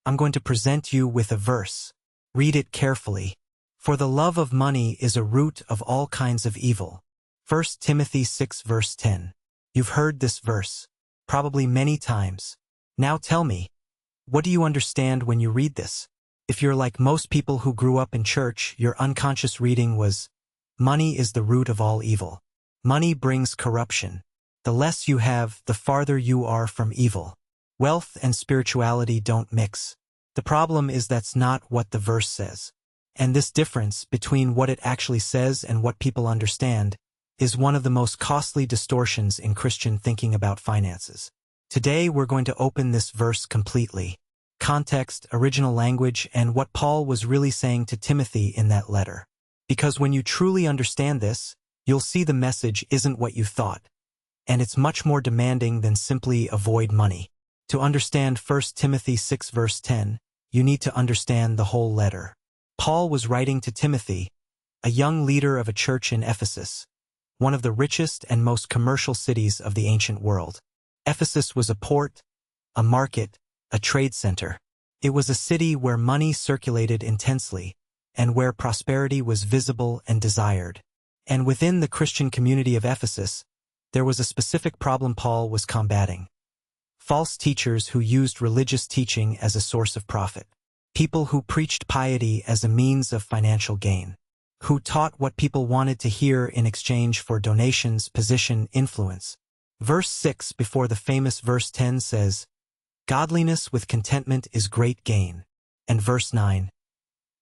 I'm going to present you with a verse. Read it carefully. For the love of money is a root of all kinds of evil. 1 Timothy 6 verse 10. You've heard this verse, probably many times. Now tell me, what do you understand when you read this? If you're like most people who grew up in church, your unconscious reading was, money is the root of all evil. Money brings corruption. The less you have, the farther you are from evil. Wealth and spirituality don't mix. The problem is that's not what the verse says. And this difference between what it actually says and what people understand is one of the most costly distortions in Christian thinking about finances. Today we're going to open this verse completely. Context, original language, and what Paul was really saying to Timothy in that letter. Because when you truly understand this, you'll see the message isn't what you thought. And it's much more demanding than simply avoid money. To understand 1 Timothy 6 verse 10, you need to understand the whole letter. Paul was writing to Timothy, a young leader of a church in Ephesus, one of the richest and most commercial cities of the ancient world. Ephesus was a port, a market, a trade center. It was a city where money circulated intensely, and where prosperity was visible and desired. And within the Christian community of Ephesus, there was a specific problem Paul was combating. False teachers who used religious teaching as a source of profit. People who preached piety as a means of financial gain. Who taught what people wanted to hear in exchange for donations, position, influence. Verse 6 before the famous verse 10 says, "Godliness with contentment is great gain." And verse 9,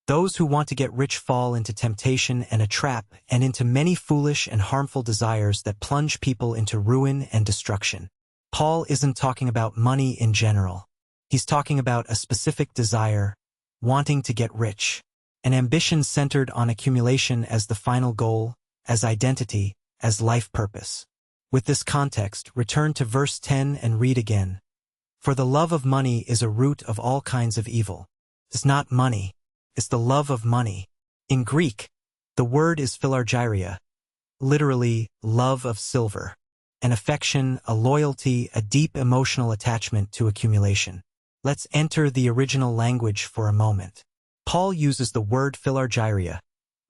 "Those who want to get rich fall into temptation and a trap and into many foolish and harmful desires that plunge people into ruin and destruction." Paul isn't talking about money in general. He's talking about a specific desire, wanting to get rich, an ambition centered on accumulation as the final goal, as identity, as life purpose. With this context, return to verse 10 and read again. For the love of money is a root of all kinds of evil. It's not money. It's the love of money. In Greek, the word is philargyria, literally love of silver, an affection, a loyalty, a deep emotional attachment to accumulation. Let's enter the original language for a moment. Paul uses the word philargyria,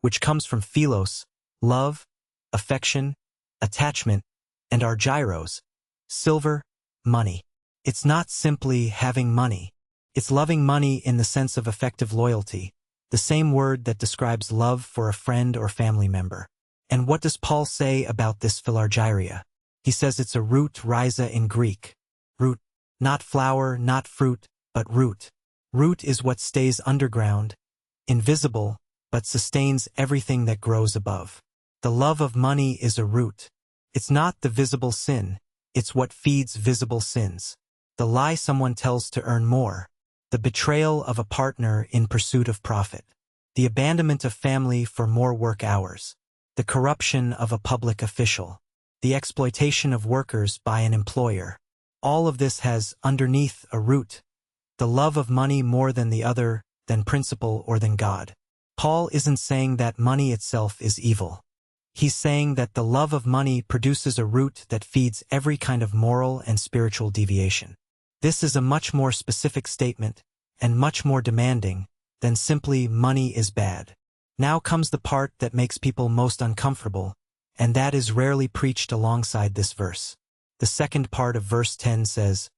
which comes from philos, love, affection, attachment, and argyros, silver, money. It's not simply having money. It's loving money in the sense of affective loyalty, the same word that describes love for a friend or family member. And what does Paul say about this philargyria? He says it's a root, rhiza in Greek. Root, not flower, not fruit, but root. Root is what stays underground, invisible, but sustains everything that grows above. The love of money is a root. It's not the visible sin, it's what feeds visible sins. The lie someone tells to earn more. The betrayal of a partner in pursuit of profit. The abandonment of family for more work hours. The corruption of a public official. The exploitation of workers by an employer. All of this has, underneath, a root. The love of money more than the other, than principle or than God. Paul isn't saying that money itself is evil. He's saying that the love of money produces a root that feeds every kind of moral and spiritual deviation. This is a much more specific statement, and much more demanding, than simply money is bad. Now comes the part that makes people most uncomfortable, and that is rarely preached alongside this verse. The second part of verse 10 says,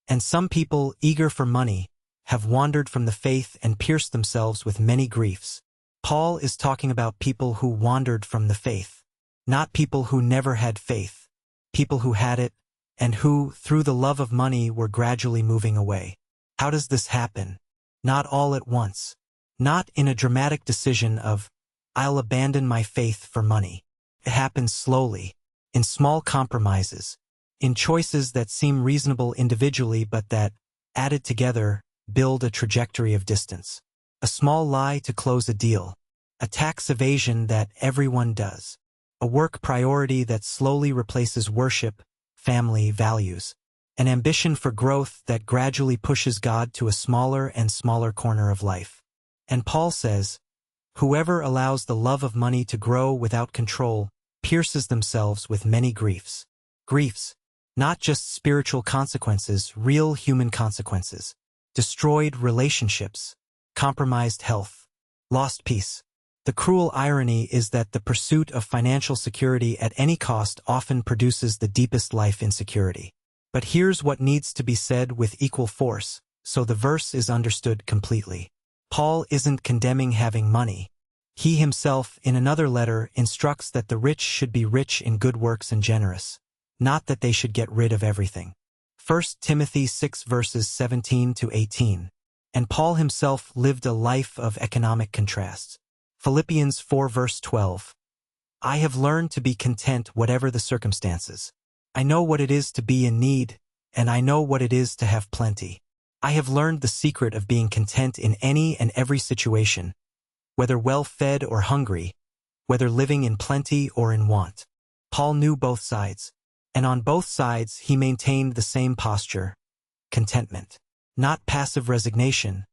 "And some people, eager for money, have wandered from the faith and pierced themselves with many griefs." Paul is talking about people who wandered from the faith, not people who never had faith, people who had it, and who, through the love of money, were gradually moving away. How does this happen? Not all at once. Not in a dramatic decision of, "I'll abandon my faith for money." It happens slowly, in small compromises, in choices that seem reasonable individually but that, added together, build a trajectory of distance. A small lie to close a deal. A tax evasion that everyone does. A work priority that slowly replaces worship, family, values. An ambition for growth that gradually pushes God to a smaller and smaller corner of life. And Paul says, "Whoever allows the love of money to grow without control pierces themselves with many griefs." Griefs, not just spiritual consequences, real human consequences. destroyed relationships, compromised health, lost peace. The cruel irony is that the pursuit of financial security at any cost often produces the deepest life insecurity. But here's what needs to be said with equal force, so the verse is understood completely. Paul isn't condemning having money. He himself, in another letter, instructs that the rich should be rich in good works and generous, not that they should get rid of everything. 1 Timothy 6 verses 17 to 18. And Paul himself lived a life of economic contrasts. Philippians 4 verse 12. I have learned to be content whatever the circumstances. I know what it is to be in need, and I know what it is to have plenty. I have learned the secret of being content in any and every situation, whether well-fed or hungry, whether living in plenty or in want. Paul knew both sides, and on both sides he maintained the same posture, contentment. Not passive resignation,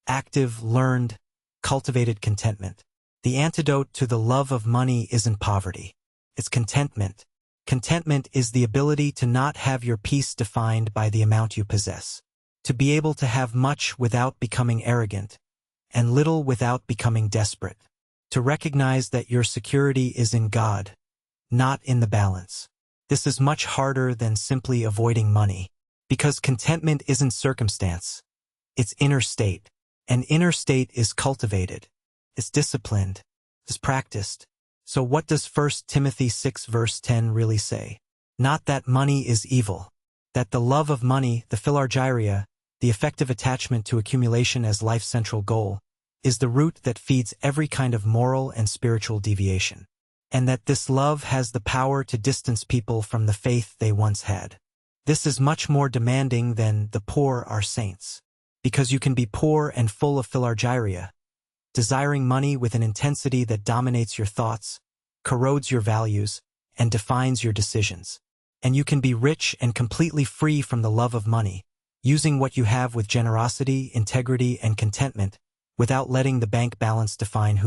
active, learned, cultivated contentment. The antidote to the love of money isn't poverty. It's contentment. Contentment is the ability to not have your peace defined by the amount you possess. To be able to have much without becoming arrogant, and little without becoming desperate. To recognize that your security is in God, not in the balance. This is much harder than simply avoiding money, because contentment isn't circumstance. It's inner state. And inner state is cultivated. It's disciplined. It's practiced. So what does 1 Timothy 6 verse 10 really say? Not that money is evil. That the love of money, the philargyria, the effective attachment to accumulation as life's central goal, is the root that feeds every kind of moral and spiritual deviation. And that this love has the power to distance people from the faith they once had. This is much more demanding than the poor are saints. Because you can be poor and full of philargyria, desiring money with an intensity that dominates your thoughts, corrodes your values, and defines your decisions. And you can be rich and completely free from the love of money, using what you have with generosity, integrity, and contentment, without letting the bank balance define who